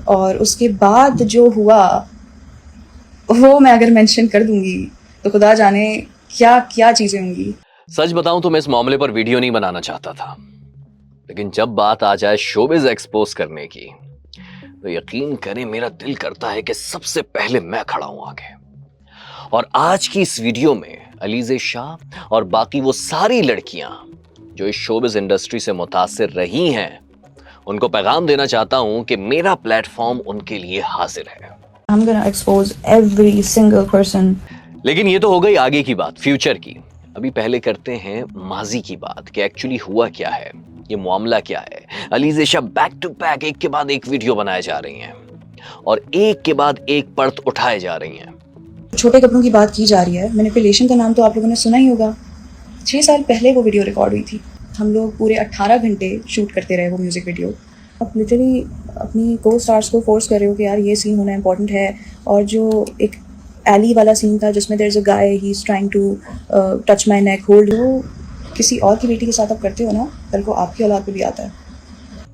और उसके बाद जो हुआ वो मैं अगर मेंशन कर दूंगी तो खुदा जाने क्या क्या चीजें होंगी। सच बताऊं तो मैं इस मामले पर वीडियो नहीं बनाना चाहता था, लेकिन जब बात आ जाए शोबिज एक्सपोज करने की तो यकीन करें मेरा दिल करता है कि सबसे पहले मैं खड़ा हूं आगे। और आज की इस वीडियो में अलीज़े शाह और बाकी वो सारी लड़कियां जो इस शोबिज इंडस्ट्री से मुतासिर रही हैं, उनको पैगाम देना चाहता हूं कि मेरा प्लेटफॉर्म उनके लिए हाजिर है। I'm gonna expose every single person. लेकिन ये तो हो गई आगे की बात, फ्यूचर की। अभी पहले करते हैं माजी की बात कि एक्चुअली हुआ क्या है, ये मामला क्या है। Alizeh Shah back to back एक के बाद एक वीडियो बनाए जा रही हैं और एक के बाद एक परत उठाए जा रही हैं। छोटे कपड़ों की बात की जा रही है। मैनिपुलेशन का नाम तो आप लोगों ने सुना ही होगा। 6 साल पहले वो वीडियो रिकॉर्ड हुई थी। हम लोग पूरे 18 घंटे शूट करते रहे वो म्यूज़िक वीडियो। आप लिटरली अपनी को स्टार्स को फोर्स कर रहे हो कि यार ये सीन होना इंपॉर्टेंट है। और जो एक एली वाला सीन था जिसमें there is a guy he is trying to touch my neck hold, वो किसी और की बेटी के साथ आप करते हो ना, कल को आपकी औलाद पे भी आता है।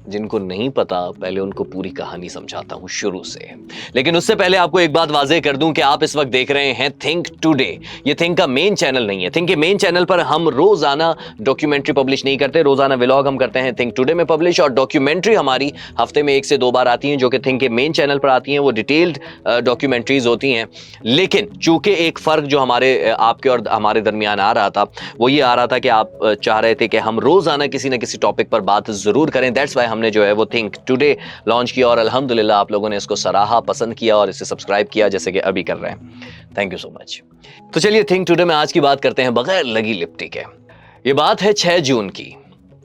जिनको नहीं पता पहले उनको पूरी कहानी समझाता हूं शुरू से। लेकिन उससे पहले आपको एक बात वाज़ेह कर दूं कि आप इस वक्त देख रहे हैं थिंक टुडे। ये थिंक का मेन चैनल नहीं है। थिंक के मेन चैनल पर हम रोजाना डॉक्यूमेंट्री पब्लिश नहीं करते, रोजाना व्लॉग हम करते हैं थिंक टुडे में पब्लिश, और डॉक्यूमेंट्री हमारी हफ्ते में 1 से 2 बार आती हैं जो कि थिंक के मेन चैनल पर आती हैं। वो डिटेल्ड डॉक्यूमेंट्रीज होती हैं। लेकिन चूंकि एक फर्क जो हमारे आपके और हमारे दरमियान आ रहा था वो ये आ रहा था कि आप चाह रहे थे कि हम रोजाना किसी न किसी टॉपिक पर बात जरूर करें। दैट्स वाई हमने जो है वो थिंक टुडे लॉन्च किया और अल्हम्दुलिल्लाह आप लोगों ने इसको सराहा, पसंद किया और इसे सब्सक्राइब किया जैसे कि अभी कर रहे हैं। Thank you so much. तो चलिए थिंक टुडे में आज की बात करते हैं बगैर लगी लिपटी के। ये बात है 6 जून की।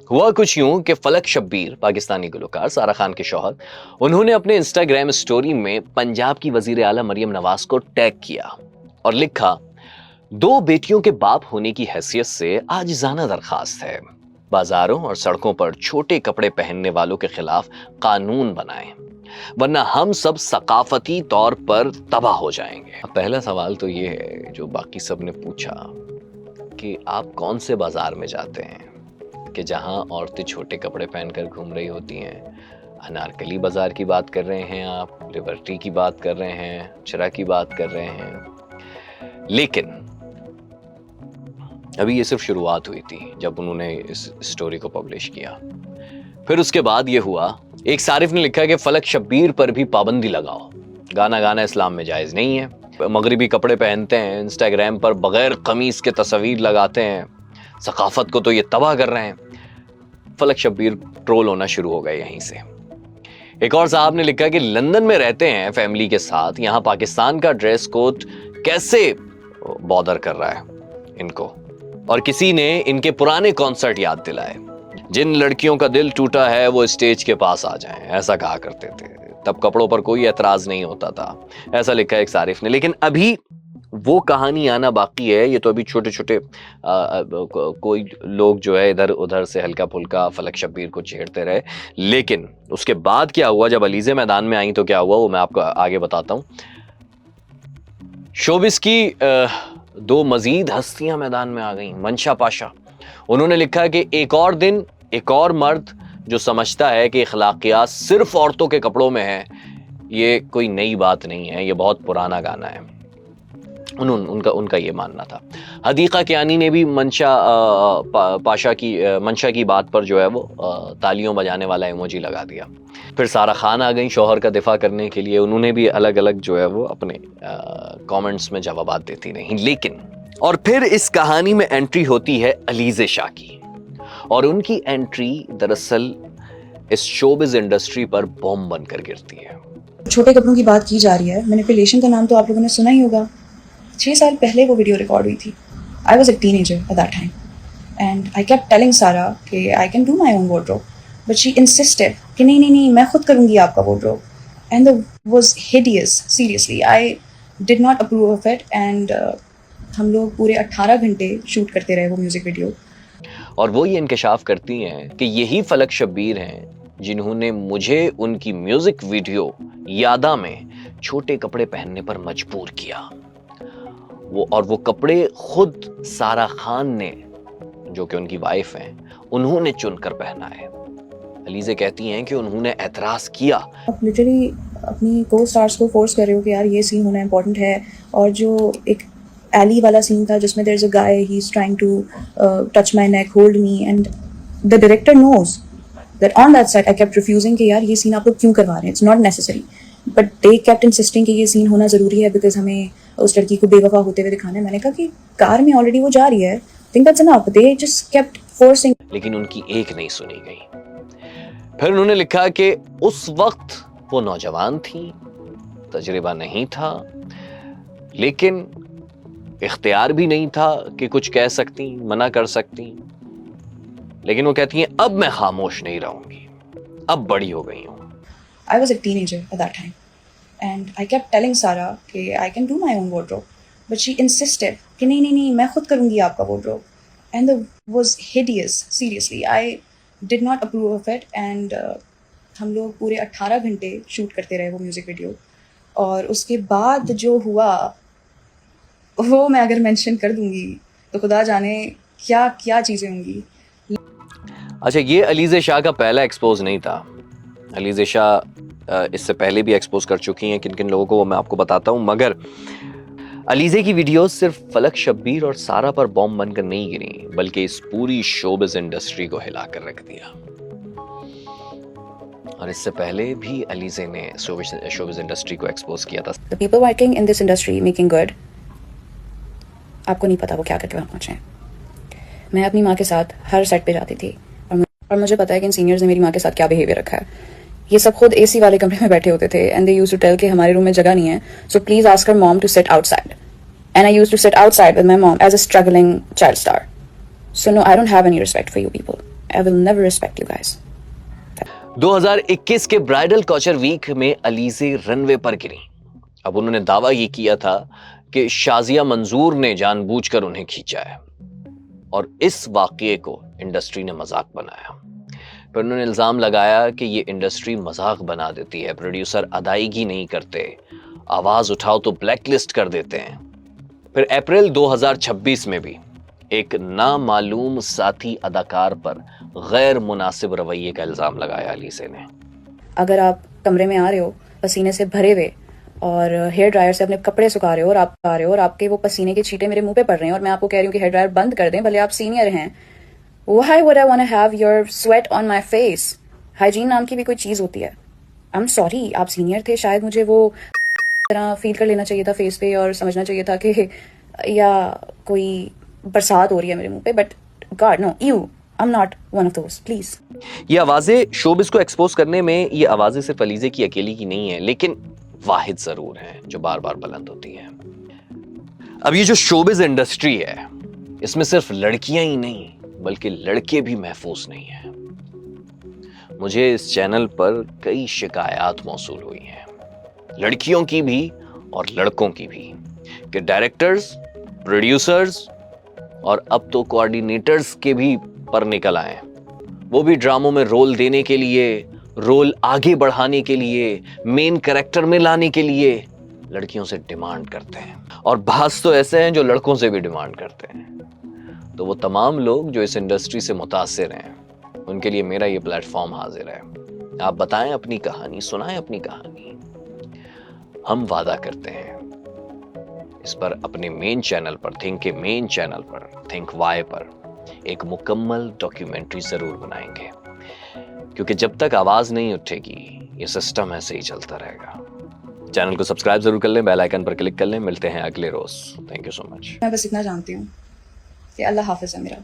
हुआ कुछ यूं कि फलक शब्बीर, पाकिस्तानी गुलकार सारा खान के शौहर, उन्होंने अपने इंस्टाग्राम स्टोरी में पंजाब की वजीर आला मरियम नवाज को टैग किया और लिखा, 2 बेटियों के बाप होने की हैसियत से आजिज़ाना दरखास्त है, बाजारों और सड़कों पर छोटे कपड़े पहनने वालों के खिलाफ कानून बनाएं, वरना हम सब सकाफती तौर पर तबाह हो जाएंगे। पहला सवाल तो ये है जो बाकी सब ने पूछा कि आप कौन से बाजार में जाते हैं कि जहां औरतें छोटे कपड़े पहनकर घूम रही होती हैं। अनारकली बाजार की बात कर रहे हैं आप, लिबर्टी की बात कर रहे हैं, चरा की बात कर रहे हैं। लेकिन अभी ये सिर्फ शुरुआत हुई थी जब उन्होंने इस स्टोरी को पब्लिश किया। फिर उसके बाद ये हुआ, एक सारिफ ने लिखा कि फलक शब्बीर पर भी पाबंदी लगाओ, गाना गाना इस्लाम में जायज नहीं है, मगरिबी कपड़े पहनते हैं, इंस्टाग्राम पर बगैर कमीज के तस्वीर लगाते हैं, सकाफत को तो ये तबाह कर रहे हैं। फलक शब्बीर ट्रोल होना शुरू हो गए यहीं से। एक और साहब ने लिखा कि लंदन में रहते हैं फैमिली के साथ, यहां पाकिस्तान का ड्रेस कोड कैसे बॉदर कर रहा है इनको, और किसी ने इनके पुराने कॉन्सर्ट याद दिलाए, जिन लड़कियों का दिल टूटा है वो स्टेज के पास आ जाएं, ऐसा कहा करते थे, तब कपड़ों पर कोई एतराज नहीं होता था, ऐसा लिखा एक सारिफ ने। लेकिन अभी वो कहानी आना बाकी है। ये तो अभी छोटे छोटे कोई लोग जो है इधर उधर से हल्का फुल्का फलक शब्बीर को छेड़ते रहे। लेकिन उसके बाद क्या हुआ, जब अलीज़े मैदान में आई तो क्या हुआ वो मैं आपको आगे बताता हूं। शोबिस की 2 मजीद हस्तियां मैदान में आ गई। मंशा पाशा, उन्होंने लिखा कि एक और दिन एक और मर्द जो समझता है कि अखलाकियात सिर्फ औरतों के कपड़ों में है, ये कोई नई बात नहीं है, ये बहुत पुराना गाना है। उनका ये मानना था। हदीका कियानी ने भी मंशा की बात पर जो है वो तालियों बजाने वाला इमोजी लगा दिया। फिर सारा खान आ गई शौहर का दिफा करने के लिए, उन्होंने भी अलग अलग जो है वो अपने कमेंट्स में जवाबात देती रही। लेकिन और फिर इस कहानी में एंट्री होती है अलीज़े शाह की, और उनकी एंट्री दरअसल इस शोबिज इंडस्ट्री पर बॉम्ब बनकर गिरती है। छोटे कपड़ों की बात की जा रही है। मैनिपुलेशन का नाम तो आप लोगों ने सुना ही होगा। 6 साल पहले वो वीडियो रिकॉर्ड हुई थी। I was a teenager at that time and I kept telling सारा कि I can do my own wardrobe, but she insisted कि नहीं नहीं नहीं, मैं खुद करूँगी आपका wardrobe, and the was hideous. Seriously I did not approve of it and हम लोग पूरे 18 घंटे शूट करते रहे वो म्यूज़िक वीडियो। और वो ये इंकशाफ करती हैं कि यही फलक शब्बीर हैं जिन्होंने मुझे उनकी म्यूजिक वीडियो यादा में छोटे कपड़े पहनने पर मजबूर किया। वो कपड़े खुद सारा खान ने, जो कि उनकी वाइफ हैं, उन्होंने चुनकर पहना है। अलीज़े कहती हैं कि उन्होंने एतराज़ किया। आप लिटरली अपनी को स्टार्स को फोर्स कर रहे हो कि यार ये सीन होना इम्पोर्टेंट है, और जो एक एली वाला सीन था जिसमें there is a guy, he is trying to touch my neck, hold me, and the director knows that on that side I kept refusing कि यार ये सीन आप लोग क्यों करवा रहे हैं, it's not necessary, but they kept insisting कि ये सीन होना ज़रूरी है बिकॉज हमें उस लड़की को बेवफा होते हुए दिखाना है। मैंने कहा कि कार में ऑलरेडी वो जा रही है, think that's enough, they just kept forcing. लेकिन उनकी एक नहीं सुनी गई। फिर उन्होंने लिखा कि उस वक्त वो नौजवान थी, तजुर्बा नहीं था, लेकिन इख्तियार भी नहीं था कि कुछ कह सकती, मना कर सकती। लेकिन वो कहती हैं अब मैं खामोश नहीं रहूंगी, अब बड़ी हो गई हूं। I was a teenager at that time, and I kept telling Sarah कि I can do my own wardrobe, but she insisted कि नहीं मैं खुद करूँगी आपका wardrobe, and the was hideous. Seriously, I did not approve of it, and हम लोग पूरे 18 घंटे शूट करते रहे वो म्यूजिक वीडियो, और उसके बाद जो हुआ वो मैं अगर मेंशन कर दूंगी तो खुदा जाने क्या क्या चीज़ें होंगी। अच्छा, ये अलीज़े शाह का पहला एक्सपोज नहीं था। अलीज़े शाह इससे पहले भी एक्सपोज कर चुकी हैं किन किन लोगों को, वो मैं आपको बताता हूँ। मगर अलीज़े की वीडियोस सिर्फ फलक शब्बीर और सारा पर बॉम्ब बनकर नहीं गिरी, बल्कि इस पूरी शोबिज़ इंडस्ट्री को हिलाकर रख दिया। और इससे पहले भी अलीज़े ने शोबिज़ इंडस्ट्री को एक्सपोज किया था। The people working in this industry making good, आपको नहीं पता वो क्या करके वहाँ पहुँचे हैं। मैं अपनी माँ के साथ हर सेट पे जाती थी, और मुझे पता है कि इन सीनियर्स ने मेरी माँ के साथ क्या बिहेवियर रखा है। ये सब खुद एसी वाले कमरे में बैठे होते थे, and they used to tell कि हमारे रूम में जगह नहीं है, so please ask her mom to sit outside, and I used to sit outside with my mom as a struggling child star. So no, I don't have any respect for you people, I will never respect you guys. 2021 के bridal culture week में Alizeh runway पर गिरी। अब उन्होंने दावा ये किया था कि शाजिया मंजूर ने जानबूझकर उन्हें खींचा है, और इस वाकये को इंडस्ट्री ने मजाक बनाया। फिर उन्होंने इल्ज़ाम लगाया कि ये इंडस्ट्री मजाक बना देती है, प्रोड्यूसर अदायगी नहीं करते, आवाज़ उठाओ तो ब्लैकलिस्ट कर देते हैं। फिर अप्रैल 2026 में भी एक नामालूम साथी अदाकार पर गैर मुनासिब रवैये का इल्ज़ाम लगाया अलीज़े ने। अगर आप कमरे में आ रहे हो पसीने से भरे हुए, और हेयर ड्रायर से अपने कपड़े सुखा रहे हो, और आप आ रहे हो और आपके वो पसीने के छींटे मेरे मुंह पे पड़ रहे हैं, और मैं आपको कह रही हूँ कि हेयर ड्रायर बंद कर दें, भले आप सीनियर हैं, why would I want to have your sweat on my face? Hygiene नाम की भी कोई चीज़ होती है। I'm sorry, आप सीनियर थे, शायद मुझे वो तरह फील कर लेना चाहिए था फेस पे, और समझना चाहिए था कि या कोई बरसात हो रही है मेरे मुंह पे, but God know, you, I'm not one of those, please. ये आवाजें शोबिस को एक्सपोज करने में, ये आवाजें सिर्फ अलीज़े की अकेली की नहीं है, लेकिन वाहिद जरूर हैं जो बार बार बुलंद होती हैं। अब ये जो शोबिस इंडस्ट्री है, इसमें सिर्फ लड़कियां ही नहीं बल्कि लड़के भी महफूज नहीं हैं। मुझे इस चैनल पर कई शिकायत मौसूल हुई हैं, लड़कियों की भी और लड़कों की भी, कि डायरेक्टर्स, प्रोड्यूसर्स और अब तो कोऑर्डिनेटर्स के भी पर निकल आए। वो भी ड्रामों में रोल देने के लिए, रोल आगे बढ़ाने के लिए, मेन कैरेक्टर में लाने के लिए लड़कियों से डिमांड करते हैं, और बास तो ऐसे हैं जो लड़कों से भी डिमांड करते हैं। तो वो तमाम लोग जो इस इंडस्ट्री से मुतासिर हैं, उनके लिए मेरा ये प्लेटफॉर्म हाजिर है। आप बताएं अपनी कहानी, सुनाएं अपनी कहानी। हम वादा करते हैं इस पर अपने मेन चैनल पर, थिंक के मेन चैनल पर, थिंक वाई पर एक मुकम्मल डॉक्यूमेंट्री जरूर बनाएंगे, क्योंकि जब तक आवाज नहीं उठेगी ये सिस्टम ऐसे ही चलता रहेगा। चैनल को सब्सक्राइब जरूर कर लें, बेल आइकन पर क्लिक कर लें। मिलते हैं अगले रोज। Thank you so much. मैं बस इतना जानती हूँ कि अल्लाह हाफिज है मेरा।